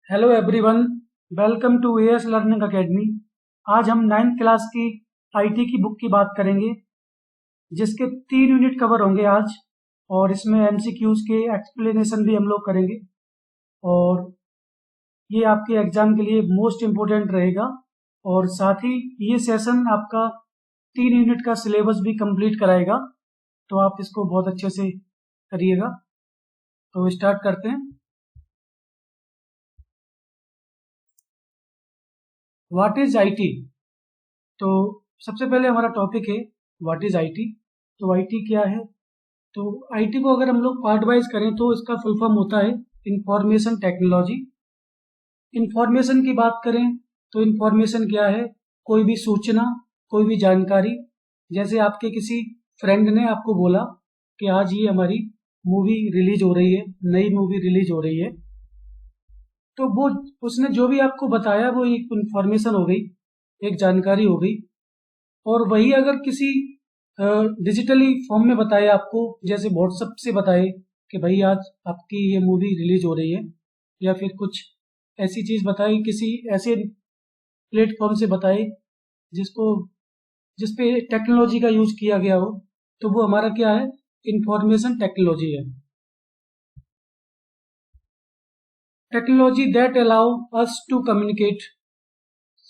Hello everyone, welcome to AS learning academy. आज हम 9th class की आईटी की बुक की बात करेंगे, जिसके 3 यूनिट कवर होंगे आज। और इसमें एमसीक्यूज के एक्सप्लेनेशन भी हम लोग करेंगे और ये आपके एग्जाम के लिए मोस्ट इम्पोर्टेंट रहेगा। और साथ ही ये सेशन आपका 3 यूनिट का सिलेबस भी कंप्लीट कराएगा, तो आप इसको बहुत अच्छे से करिएगा। तो स्टार्ट करते हैं। What is IT? तो सबसे पहले हमारा टॉपिक है व्हाट इज आईटी। तो आईटी क्या है? तो आईटी को अगर हम लोग पार्ट वाइज करें तो इसका फुल फॉर्म होता है इंफॉर्मेशन टेक्नोलॉजी। इंफॉर्मेशन की बात करें तो इंफॉर्मेशन क्या है? कोई भी सूचना, कोई भी जानकारी। जैसे आपके किसी फ्रेंड ने आपको बोला कि आज ये हमारी मूवी रिलीज हो रही है, नई मूवी रिलीज हो रही है, तो वो उसने जो भी आपको बताया वो एक इंफॉर्मेशन हो गई, एक जानकारी हो गई। और वही अगर किसी डिजिटली फॉर्म में बताए आपको, जैसे व्हाट्सएप से बताए कि भाई आज आपकी ये मूवी रिलीज हो रही है, या फिर कुछ ऐसी चीज बताई किसी ऐसे प्लेटफॉर्म से बताए जिसको जिसपे टेक्नोलॉजी का यूज किया गया हो, तो वो हमारा क्या है? इंफॉर्मेशन टेक्नोलॉजी है। Technology that allow us to communicate.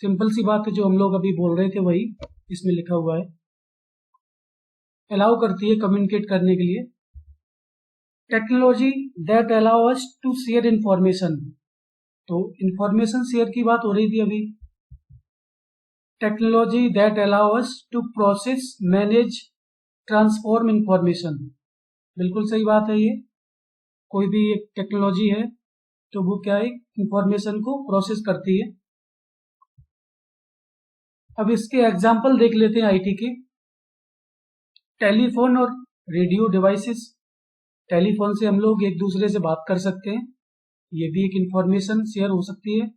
Simple सी बात है, जो हम लोग अभी बोल रहे थे वही इसमें लिखा हुआ है। अलाउ करती है कम्युनिकेट करने के लिए। Technology that allow us to share information. तो इंफॉर्मेशन शेयर की बात हो रही थी अभी। Technology that allow us to process, manage, transform information. बिल्कुल सही बात है। ये कोई भी एक टेक्नोलॉजी है तो वो क्या है? इंफॉर्मेशन को प्रोसेस करती है। अब इसके एग्जाम्पल देख लेते हैं आईटी के। टेलीफोन और रेडियो डिवाइसेस। टेलीफोन से हम लोग एक दूसरे से बात कर सकते हैं, ये भी एक इंफॉर्मेशन शेयर हो सकती है।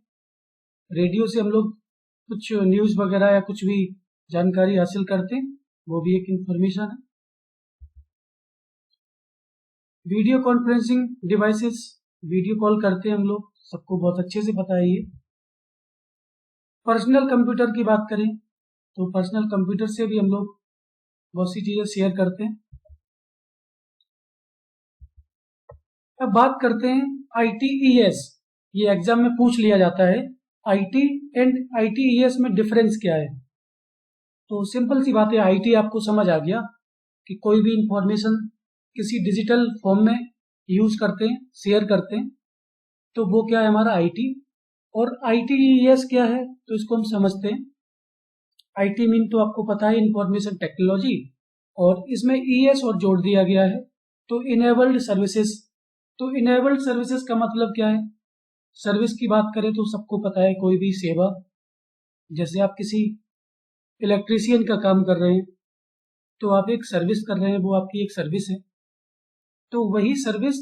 रेडियो से हम लोग कुछ न्यूज वगैरह या कुछ भी जानकारी हासिल करते हैं, वो भी एक इंफॉर्मेशन है। Video conferencing devices, video call करते हैं हम लोग, सबको बहुत अच्छे से पता है ये। पर्सनल कंप्यूटर की बात करें तो पर्सनल कंप्यूटर से भी हम लोग बहुत सी चीजें शेयर करते हैं। अब बात करते हैं आईटीईएस। ये एग्जाम में पूछ लिया जाता है, आईटी एंड आईटीईएस में डिफरेंस क्या है? तो सिंपल सी बात है, आईटी आपको समझ आ गया कि कोई भी इंफॉर्मेशन किसी डिजिटल फॉर्म में यूज करते हैं, शेयर करते हैं, तो वो क्या है? हमारा आईटी। और आईटीईएस क्या है? तो इसको हम समझते हैं। आईटी मीन तो आपको पता है इंफॉर्मेशन टेक्नोलॉजी, और इसमें ईएस और जोड़ दिया गया है, तो इनेबल्ड सर्विसेज। तो इनेबल्ड सर्विसेज का मतलब क्या है? सर्विस की बात करें तो सबको पता है कोई भी सेवा, जैसे आप किसी इलेक्ट्रीशियन का काम कर रहे हैं तो आप एक सर्विस कर रहे हैं, वो आपकी एक सर्विस है। तो वही सर्विस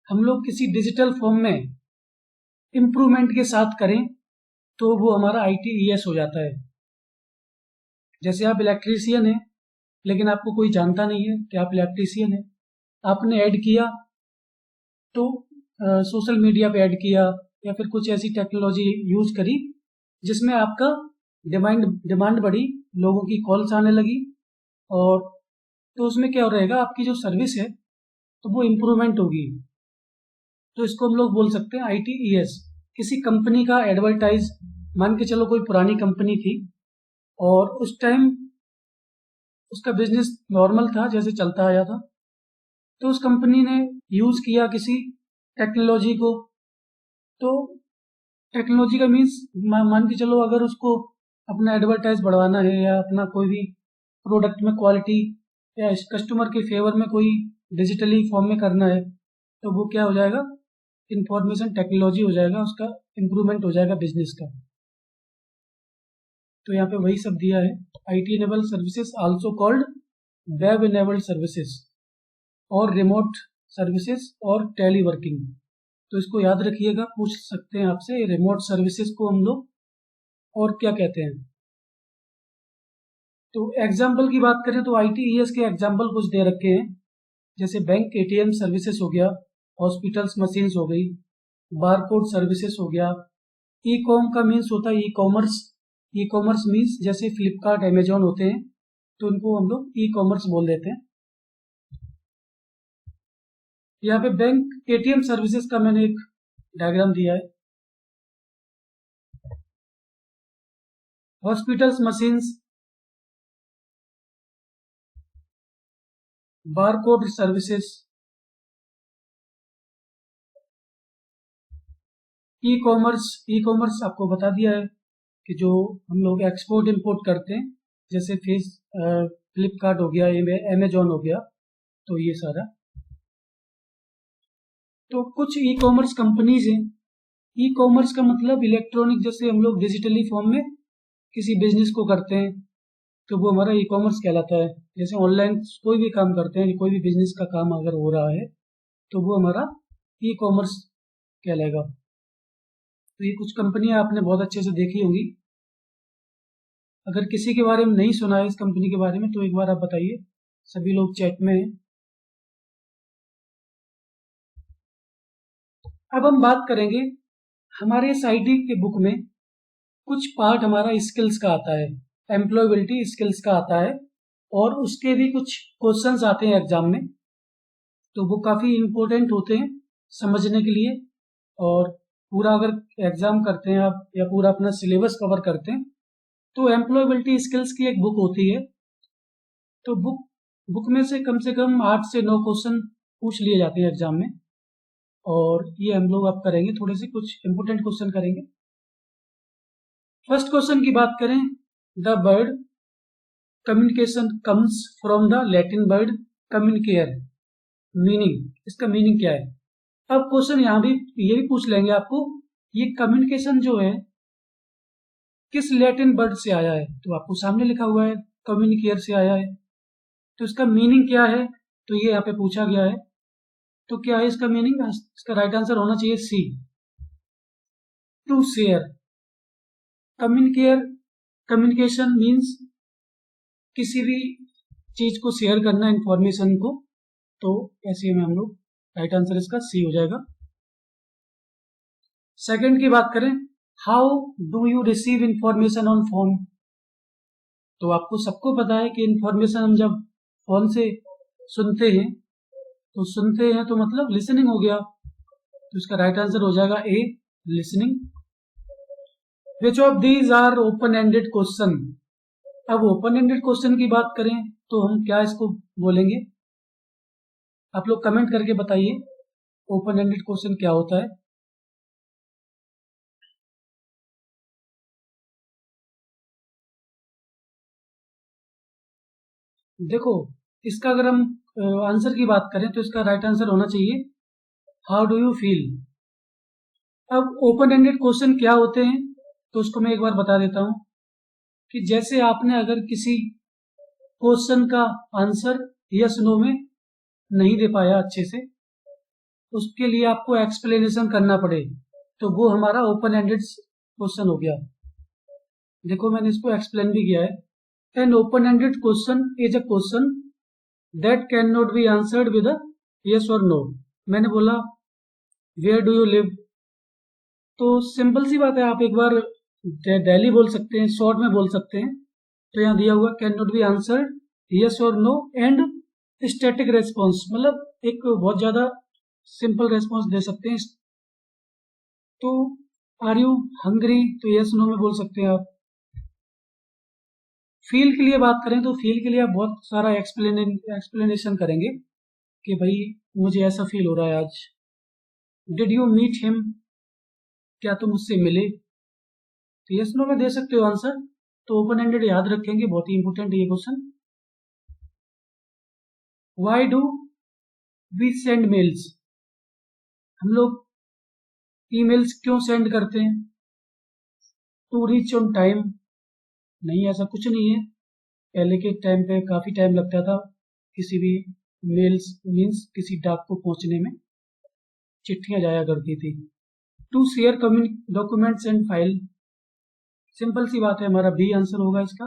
हम लोग किसी डिजिटल फॉर्म में इम्प्रूवमेंट के साथ करें तो वो हमारा आईटीईएस हो जाता है। जैसे आप इलेक्ट्रीशियन हैं, लेकिन आपको कोई जानता नहीं है कि आप इलेक्ट्रीशियन हैं, आपने ऐड किया, तो सोशल मीडिया पे ऐड किया या फिर कुछ ऐसी टेक्नोलॉजी यूज करी जिसमें आपका डिमांड बढ़ी, लोगों की कॉल्स आने लगी, और तो उसमें क्या हो रहेगा? आपकी जो सर्विस है तो वो इम्प्रूवमेंट होगी। तो इसको हम लोग बोल सकते हैं आईटीईएस। किसी कंपनी का एडवर्टाइज, मान के चलो कोई पुरानी कंपनी थी और उस टाइम उसका बिजनेस नॉर्मल था, जैसे चलता आया था, तो उस कंपनी ने यूज किया किसी टेक्नोलॉजी को। तो टेक्नोलॉजी का मीन्स मान के चलो अगर उसको अपना एडवर्टाइज बढ़वाना है या अपना कोई भी प्रोडक्ट में क्वालिटी या कस्टमर के फेवर में कोई डिजिटली फॉर्म में करना है, तो वो क्या हो जाएगा? इंफॉर्मेशन टेक्नोलॉजी हो जाएगा, उसका इम्प्रूवमेंट हो जाएगा बिजनेस का। तो यहाँ पे वही सब दिया है। IT enabled services also called web enabled services, और रिमोट सर्विसेज, और टेलीवर्किंग। तो इसको याद रखिएगा, पूछ सकते हैं आपसे रिमोट सर्विसेज को हम लोग और क्या कहते हैं। तो एग्जाम्पल की बात करें तो आईटीईएस के एग्जाम्पल कुछ दे रखे हैं, जैसे बैंक एटीएम सर्विसेज हो गया, हॉस्पिटल्स मशीन्स हो गई, बारकोड सर्विसेज हो गया। ई कॉम का मीन्स होता है e commerce. E commerce means जैसे फ्लिपकार्ट अमेजोन होते हैं तो उनको हम लोग ई कॉमर्स बोल देते हैं। यहाँ पे बैंक एटीएम सर्विसेज का मैंने एक डायग्राम दिया है। Hospitals machines, barcode services, e commerce आपको बता दिया है कि जो हम लोग एक्सपोर्ट इंपोर्ट करते हैं, जैसे फ्लिपकार्ट हो गया, अमेजोन हो गया, तो ये सारा। तो कुछ ई कॉमर्स कंपनीज हैं। ई कॉमर्स का मतलब इलेक्ट्रॉनिक, जैसे हम लोग डिजिटली फॉर्म में किसी बिजनेस को करते हैं तो वो हमारा ई कॉमर्स कहलाता है। जैसे ऑनलाइन कोई भी काम करते हैं, कोई भी बिजनेस का काम अगर हो रहा है तो वो हमारा ई कॉमर्स कहलाएगा। तो ये कुछ कंपनियां आपने बहुत अच्छे से देखी होंगी। अगर किसी के बारे में नहीं सुना है इस कंपनी के बारे में तो एक बार आप बताइए, सभी लोग चैट में हैं। अब हम बात करेंगे, हमारे इस आईटी के बुक में कुछ पार्ट हमारा स्किल्स का आता है, एम्प्लॉयबिलिटी स्किल्स का आता है, और उसके भी कुछ क्वेश्चंस आते हैं एग्जाम में, तो वो काफ़ी इम्पोर्टेंट होते हैं समझने के लिए। और पूरा अगर एग्जाम करते हैं आप या पूरा अपना सिलेबस कवर करते हैं तो एम्प्लॉयबिलिटी स्किल्स की एक बुक होती है। तो बुक में से कम 8 से 9 क्वेश्चन पूछ लिए जाते हैं एग्जाम में, और ये हम लोग अब करेंगे, थोड़े से कुछ इंपोर्टेंट क्वेश्चन करेंगे। फर्स्ट क्वेश्चन की बात करें, the word communication comes from the Latin word communicare, meaning, इसका मीनिंग क्या है। अब क्वेश्चन यहाँ भी ये भी पूछ लेंगे आपको, ये कम्युनिकेशन जो है किस लैटिन वर्ड से आया है, तो आपको सामने लिखा हुआ है कम्युनिकेयर से आया है। तो इसका मीनिंग क्या है, तो ये यहाँ पे पूछा गया है। तो क्या है इसका मीनिंग, इसका राइट आंसर होना चाहिए सी, टू शेयर। कम्युनिकेशन मीन्स किसी भी चीज को शेयर करना, इंफॉर्मेशन को, तो ऐसे में हम लोग राइट आंसर इसका सी हो जाएगा। सेकंड की बात करें, how do you receive information on phone, तो आपको सबको पता है कि इंफॉर्मेशन हम जब फोन से सुनते हैं तो मतलब लिसनिंग हो गया, तो इसका राइट आंसर हो जाएगा A, listening. Which of these are open ended question, अब ओपन एंडेड क्वेश्चन की बात करें तो हम क्या इसको बोलेंगे, आप लोग कमेंट करके बताइए ओपन एंडेड क्वेश्चन क्या होता है। देखो, इसका अगर हम आंसर की बात करें तो इसका राइट आंसर होना चाहिए हाउ डू यू फील। अब ओपन एंडेड क्वेश्चन क्या होते हैं तो उसको मैं एक बार बता देता हूं कि जैसे आपने अगर किसी क्वेश्चन का आंसर यस नो में नहीं दे पाया अच्छे से, उसके लिए आपको एक्सप्लेनेशन करना पड़े, तो वो हमारा ओपन एंडेड क्वेश्चन हो गया। देखो मैंने इसको एक्सप्लेन भी किया है। An open ended question is a question that can not be answered with a yes और नो। मैंने बोला वेयर डू यू लिव, तो सिंपल सी बात है, आप एक बार दिल्ली बोल सकते हैं, शॉर्ट में बोल सकते हैं। तो यहाँ दिया हुआ can not be answered yes और नो एंड स्टैटिक रेस्पॉन्स, मतलब एक बहुत ज्यादा सिंपल रेस्पॉन्स दे सकते हैं। तो आर यू हंग्री, तो यस नो में बोल सकते हैं आप। फील के लिए बात करें तो फील के लिए आप बहुत सारा एक्सप्लेनेशन करेंगे कि भाई मुझे ऐसा फील हो रहा है आज। डिड यू मीट हिम, क्या तुम उससे मिले, तो यस नो में दे सकते हो आंसर। तो ओपन एंडेड याद रखेंगे, बहुत ही इंपॉर्टेंट ये question. Why do we send mails, हम लोग ईमेल्स क्यों सेंड करते हैं। टू रीच ऑन टाइम, नहीं ऐसा कुछ नहीं है। पहले के टाइम पे काफी टाइम लगता था किसी भी मेल्स मीन्स किसी डाक को पहुंचने में, चिट्ठियां जाया करती थी। To share documents and file, simple सी बात है, हमारा बी आंसर होगा इसका।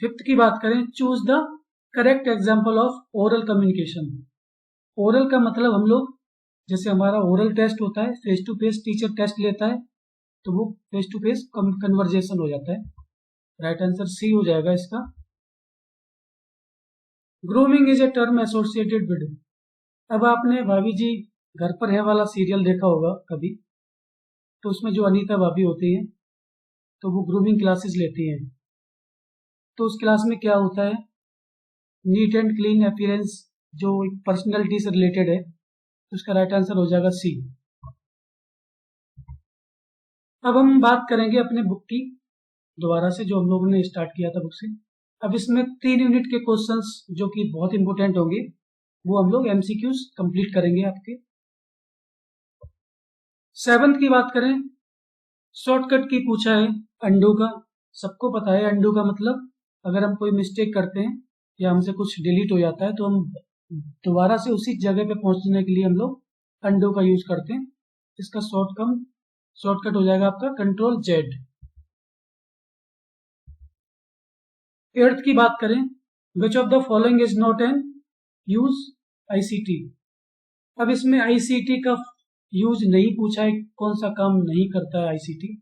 फिफ्थ की बात करें, choose the correct example of oral communication. Oral का मतलब हम लोग जैसे हमारा ओरल टेस्ट होता है, face to face teacher test लेता है, तो वो फेस टू फेस कन्वर्जेशन हो जाता है। राइट आंसर सी हो जाएगा इसका। Grooming is a term associated with. अब आपने भाभी जी घर पर है वाला सीरियल देखा होगा कभी, तो उसमें जो अनीता भाभी होती हैं तो वो ग्रूमिंग क्लासेस लेती हैं। तो उस क्लास में क्या होता है, नीट एंड क्लीन अपीयरेंस जो एक पर्सनैलिटी से रिलेटेड है, तो उसका राइट आंसर हो जाएगा सी। अब हम बात करेंगे अपने बुक की दोबारा से, जो हम लोगों ने स्टार्ट किया था बुक से। अब इसमें 3 यूनिट के क्वेश्चंस जो कि बहुत इंपॉर्टेंट होंगे, वो हम लोग एमसीक्यूज कंप्लीट करेंगे आपके। 7th की बात करें, शॉर्टकट की पूछा है अंडू का। सबको पता है अंडू का मतलब, अगर हम कोई मिस्टेक करते हैं या हमसे कुछ डिलीट हो जाता है तो हम दोबारा से उसी जगह पे पहुंचने के लिए हम लोग अंडू का यूज करते हैं। इसका शॉर्टकट हो जाएगा आपका कंट्रोल जेड। 8th की बात करें, विच of the following is not an use ICT. अब इसमें आईसीटी का यूज नहीं पूछा है, कौन सा काम नहीं करता है आईसीटी,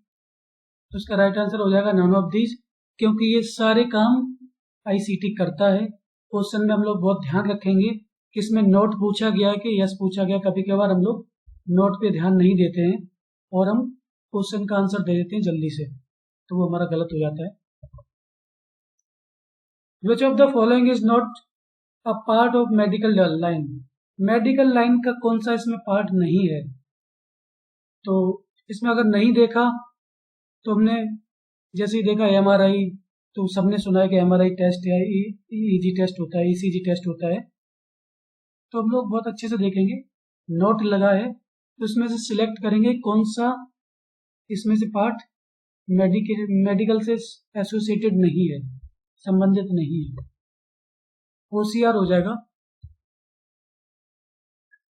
तो इसका राइट आंसर हो जाएगा नन ऑफ दीज, क्योंकि ये सारे काम आईसीटी करता है। क्वेश्चन में हम लोग बहुत ध्यान रखेंगे कि इसमें नोट पूछा गया है कि यस पूछा गया। कभी कभार हम लोग नोट पे ध्यान नहीं देते हैं और हम क्वेश्चन का आंसर दे देते हैं जल्दी से, तो वो हमारा गलत हो जाता है। विच of the following is not a part of medical line. Medical line का कौन सा इसमें पार्ट नहीं है, तो इसमें अगर नहीं देखा तो हमने जैसे ही देखा एमआरआई, तो सबने सुना है कि एमआरआई टेस्ट या ईईजी टेस्ट होता है, ईसीजी टेस्ट होता है, तो हम लोग बहुत अच्छे से देखेंगे। नोट लगा है तो इसमें से सिलेक्ट करेंगे कौन सा इसमें से पार्ट मेडिकल से एसोसिएटेड नहीं है, संबंधित नहीं है, ओसीआर हो जाएगा।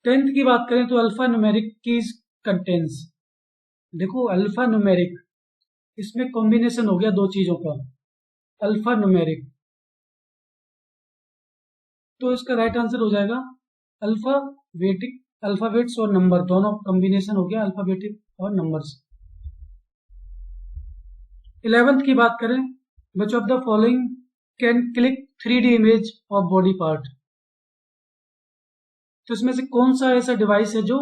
10th की बात करें तो अल्फा न्यूमेरिक कीज कंटेंस। देखो अल्फा न्यूमेरिक, इसमें कॉम्बिनेशन हो गया दो चीजों का, अल्फा न्यूमेरिक, तो इसका राइट आंसर हो जाएगा अल्फाबेटिक, अल्फाबेट्स और नंबर दोनों कॉम्बिनेशन हो गया, अल्फाबेटिक और नंबर्स। 11th की बात करें, विच of the following can click 3D image of body part. तो इसमें से कौन सा ऐसा डिवाइस है जो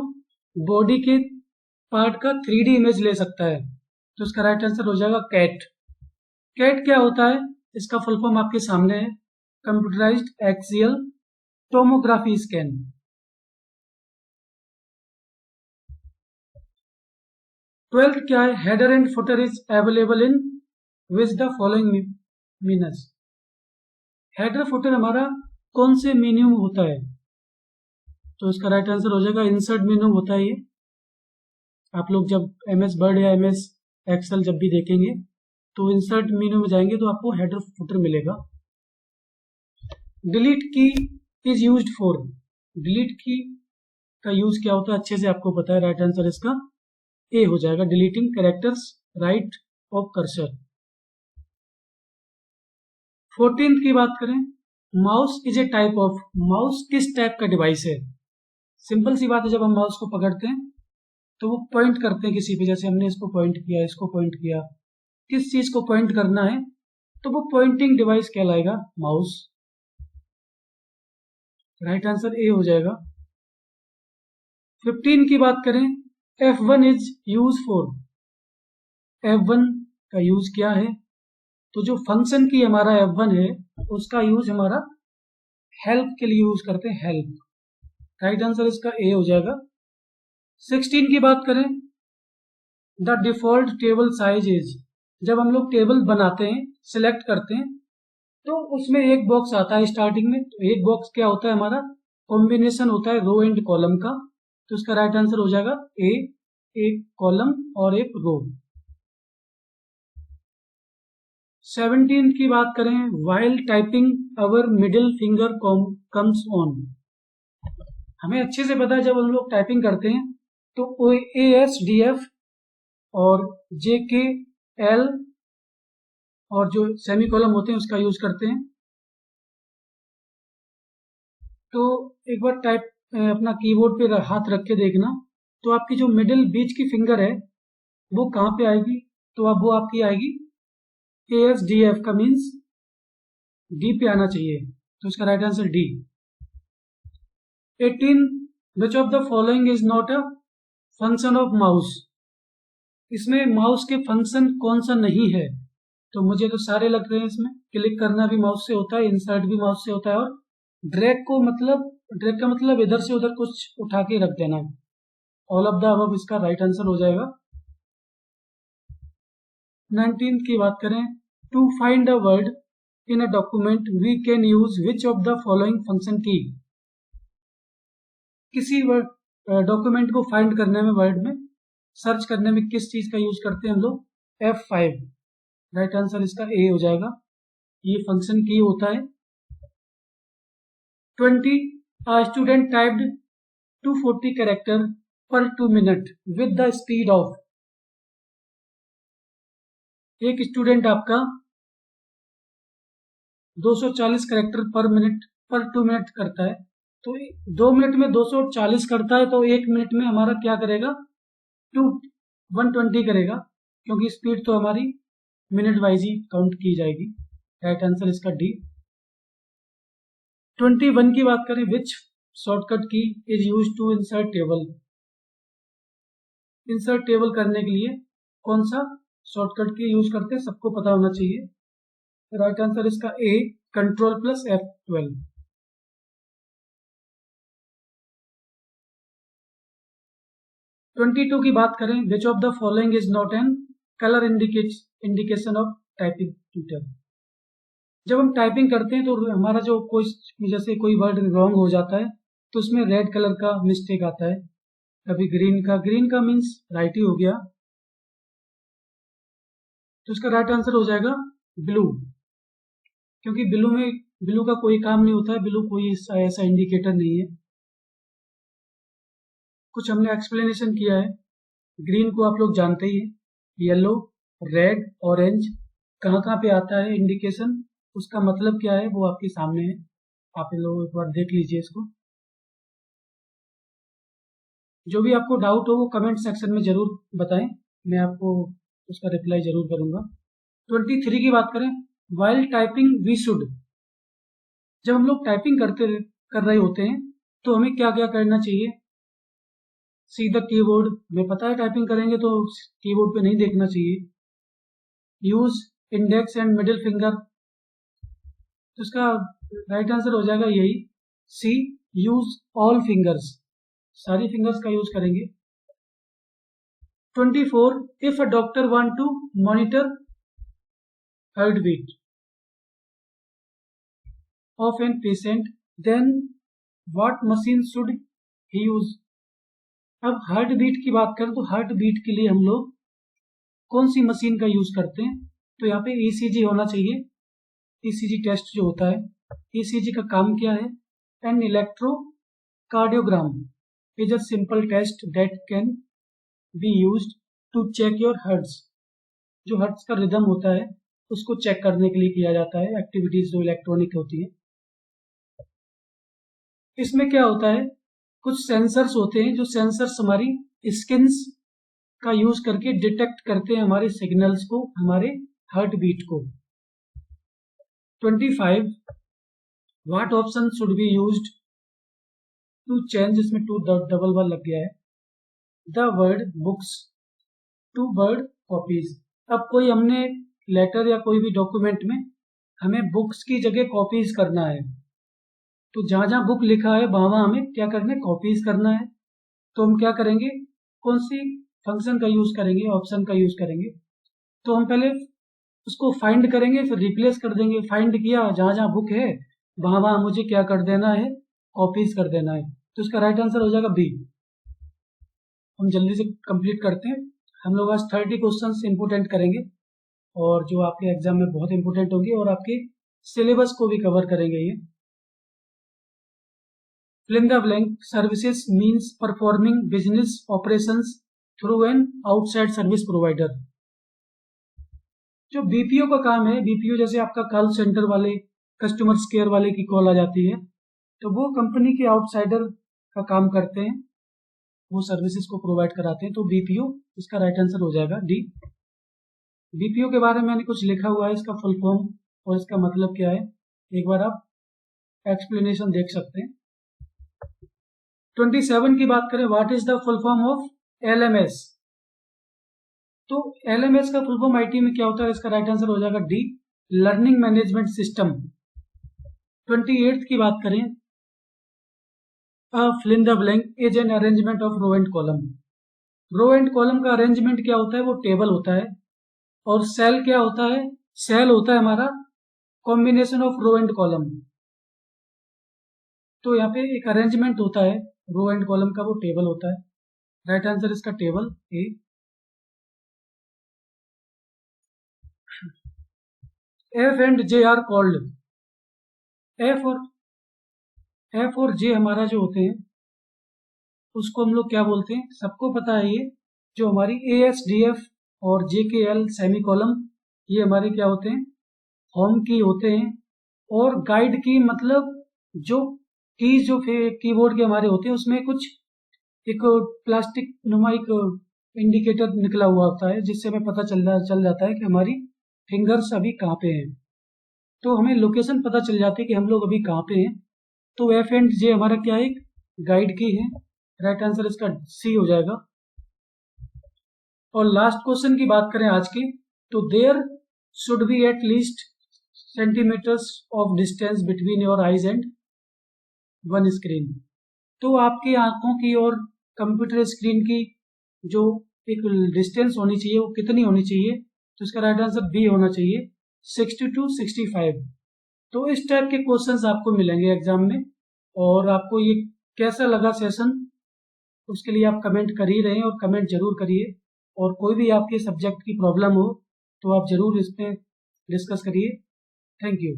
बॉडी के पार्ट का 3D इमेज ले सकता है, तो इसका राइट आंसर हो जाएगा कैट। कैट क्या होता है, इसका फुल फॉर्म आपके सामने है, computerised axial tomography scan. Twelfth क्या है, header and footer is available in which the following मीनस। Header footer हमारा कौन से मेन्यू में होता है, तो इसका राइट आंसर हो जाएगा इंसर्ट मेन्यू होता है ये। आप लोग जब एमएस वर्ड या एमएस एक्सेल जब भी देखेंगे तो इंसर्ट मेन्यू में जाएंगे तो आपको हेडर फुटर मिलेगा। डिलीट की इज यूज्ड फॉर। डिलीट की का यूज क्या होता है अच्छे से आपको पता है, राइट आंसर इसका ए हो जाएगा, deleting characters right of cursor. 14th की बात करें, mouse is a type of. Mouse किस टाइप का डिवाइस है। सिंपल सी बात है, जब हम माउस को पकड़ते हैं तो वो पॉइंट करते हैं किसी पे, जैसे हमने इसको पॉइंट किया, इसको पॉइंट किया, किस चीज को पॉइंट करना है तो वो पॉइंटिंग डिवाइस कहलाएगा माउस। राइट आंसर ए हो जाएगा। 15 की बात करें, F1 is use for. F1 का यूज क्या है, तो जो फंक्शन की हमारा F1 है उसका यूज हमारा हेल्प के लिए यूज करते हैं, हेल्प। राइट आंसर इसका ए हो जाएगा। 16 की बात करें, the default table size is. जब हम लोग टेबल बनाते हैं, सिलेक्ट करते हैं, तो उसमें एक बॉक्स आता है स्टार्टिंग में, तो एक बॉक्स क्या होता है हमारा, कॉम्बिनेशन होता है रो एंड कॉलम का, तो इसका राइट आंसर हो जाएगा ए, एक कॉलम और एक रो। 17 की बात करें, while typing our middle finger comes on. हमें अच्छे से पता है जब हम लोग टाइपिंग करते हैं तो ASDF और JKL और जो सेमी कॉलम होते हैं उसका यूज करते हैं। तो एक बार अपना कीबोर्ड पे हाथ रख के देखना, तो आपकी जो मिडिल बीच की फिंगर है वो कहाँ पे आएगी, तो अब वो आपकी आएगी ASDF का मीन्स डी पे आना चाहिए, तो इसका right answer D. 18 which of the following is not a function of mouse, इसमें माउस के फंक्शन कौन सा नहीं है, तो मुझे तो सारे लग रहे हैं। इसमें क्लिक करना भी माउस से होता है, इंसर्ट भी माउस से होता है, और ड्रैग का मतलब इधर से उधर कुछ उठा के रख देना। ऑल ऑफ द अबव इसका राइट आंसर हो जाएगा। 19 की बात करें, to find a word in a document we can use which of the following function की, किसी डॉक्यूमेंट को फाइंड करने में, वर्ड में सर्च करने में किस चीज का यूज करते हैं हम लोग, F5। राइट आंसर इसका ए हो जाएगा, ये फंक्शन की होता है। 20 स्टूडेंट टाइप्ड 240 कैरेक्टर पर 2 minute with the speed of, एक स्टूडेंट आपका 240 कैरेक्टर पर 2 मिनट करता है, तो 2 मिनट में 240 करता है, तो 1 मिनट में हमारा क्या करेगा, 120 करेगा, क्योंकि स्पीड तो हमारी मिनट वाइज ही काउंट की जाएगी। राइट आंसर इसका डी। 21 की बात करें, which shortcut key is use to insert table, insert table करने के लिए कौन सा शॉर्टकट की यूज करते हैं, सबको पता होना चाहिए। राइट आंसर इसका ए, Ctrl+F12। 22 की बात करें, विच of the following is not an colour indication of typing tutor, जब हम टाइपिंग करते हैं तो हमारा जो जैसे कोई वर्ड रॉन्ग हो जाता है तो उसमें रेड कलर का मिस्टेक आता है, कभी ग्रीन का मीन्स राइट ही हो गया, तो इसका राइट आंसर हो जाएगा ब्लू, क्योंकि ब्लू का कोई काम नहीं होता है, ब्लू कोई ऐसा इंडिकेटर नहीं है। कुछ हमने एक्सप्लेनेशन किया है। ग्रीन को आप लोग जानते ही हैं, येलो, रेड, ऑरेंज कहाँ पे आता है इंडिकेशन, उसका मतलब क्या है वो आपके सामने है, आप लोग एक बार देख लीजिए इसको। जो भी आपको डाउट हो वो कमेंट सेक्शन में जरूर बताएं, मैं आपको उसका रिप्लाई जरूर करूंगा। 23 की बात करें, वाइल टाइपिंग वी शुड, जब हम लोग टाइपिंग कर रहे होते हैं तो हमें क्या क्या करना चाहिए, सीधा कीबोर्ड में, पता है टाइपिंग करेंगे तो कीबोर्ड पे नहीं देखना चाहिए। Use index and middle finger, तो इसका राइट आंसर हो जाएगा यही सी, यूज ऑल फिंगर्स, सारी फिंगर्स का यूज करेंगे। 24 if a doctor want to monitor heart beat of an patient then what machine should he use, अब हार्ट बीट की बात करें तो हार्ट बीट के लिए हम लोग कौन सी मशीन का यूज करते हैं, तो यहाँ पे ECG होना चाहिए। ECG टेस्ट जो होता है, ECG का काम क्या है, an electrocardiogram is a simple test that can be used to check your hearts, जो हर्ट्स का रिदम होता है उसको चेक करने के लिए किया जाता है, एक्टिविटीज जो इलेक्ट्रॉनिक होती है। इसमें क्या होता है, कुछ सेंसर्स होते हैं, जो सेंसर्स हमारी स्किन्स का यूज करके डिटेक्ट करते हैं हमारे सिग्नल्स को, हमारे हार्ट बीट को। 25 what option should be used to change, इसमें टू डबल वन लग गया है, the word books to word copies, अब कोई हमने लेटर या कोई भी डॉक्यूमेंट में हमें बुक्स की जगह कॉपीज करना है, तो जहां जहां बुक लिखा है वहां वहां हमें क्या करना है, कॉपीज करना है। तो हम क्या करेंगे, कौन सी फंक्शन का यूज करेंगे, ऑप्शन का यूज करेंगे, तो हम पहले उसको फाइंड करेंगे, फिर रिप्लेस कर देंगे। फाइंड किया, जहां जहां बुक है वहां वहां मुझे क्या कर देना है, कॉपीज कर देना है, तो इसका राइट आंसर हो जाएगा बी। हम जल्दी से कंप्लीट करते हैं। हम लोग आज 30 क्वेश्चन इंपोर्टेंट करेंगे, और जो आपके एग्जाम में बहुत इंपोर्टेंट होंगे, और आपके सिलेबस को भी कवर करेंगे ये। fill in the blank, services means performing business operations through an outside service provider, जो BPO का काम है, BPO जैसे आपका कॉल सेंटर वाले, कस्टमर केयर वाले की कॉल आ जाती है, तो वो कंपनी के आउटसाइडर का काम करते हैं, वो सर्विसेज को प्रोवाइड कराते हैं, तो बीपीओ इसका राइट आंसर हो जाएगा डी। बीपीओ के बारे में मैंने कुछ लिखा हुआ है, इसका फुल फॉर्म और इसका मतलब क्या है, एक बार आप एक्सप्लेनेशन देख सकते हैं। 27 की बात करें, what is the full form of LMS. तो एलएमएस का फुल फॉर्म आईटी में क्या होता है, इसका राइट आंसर हो जाएगा डी, लर्निंग मैनेजमेंट सिस्टम। 28 की बात करें, fill in the blank is an arrangement of row and column। Row and column का अरेंजमेंट क्या होता है, वो टेबल होता है। और सेल क्या होता है, सेल होता है हमारा combination of row and column. तो यहाँ पे एक अरेंजमेंट होता है रो एंड कॉलम का, वो टेबल होता है। राइट आंसर इसका table A. F and J are called, F और जे हमारा जो होते हैं उसको हम लोग क्या बोलते हैं, सबको पता है ये, जो हमारी ASDF और JKL सेमी कॉलम, ये हमारे क्या होते हैं, होम की होते हैं। और गाइड की मतलब जो कीज जो कीबोर्ड के हमारे होते हैं उसमें कुछ एक प्लास्टिक नुमा एक इंडिकेटर निकला हुआ होता है, जिससे हमें पता चल जाता है कि हमारी फिंगर्स अभी कहाँ पे हैं, तो हमें लोकेशन पता चल जाती है कि हम लोग अभी कहाँ पे हैं। तो एफ एंड जे हमारा क्या है, गाइड की है। राइट आंसर इसका सी हो जाएगा। और लास्ट क्वेश्चन की बात करें आज की, तो there should be at least centimeters of distance between your eyes and one screen. तो आपकी आंखों की और कंप्यूटर स्क्रीन की जो एक डिस्टेंस होनी चाहिए वो कितनी होनी चाहिए, तो इसका राइट आंसर बी होना चाहिए, 60 to 65। तो इस टाइप के क्वेश्चंस आपको मिलेंगे एग्जाम में। और आपको ये कैसा लगा सेशन, उसके लिए आप कमेंट कर ही रहे हैं, और कमेंट जरूर करिए। और कोई भी आपके सब्जेक्ट की प्रॉब्लम हो तो आप जरूर इस पर डिस्कस करिए। Thank you.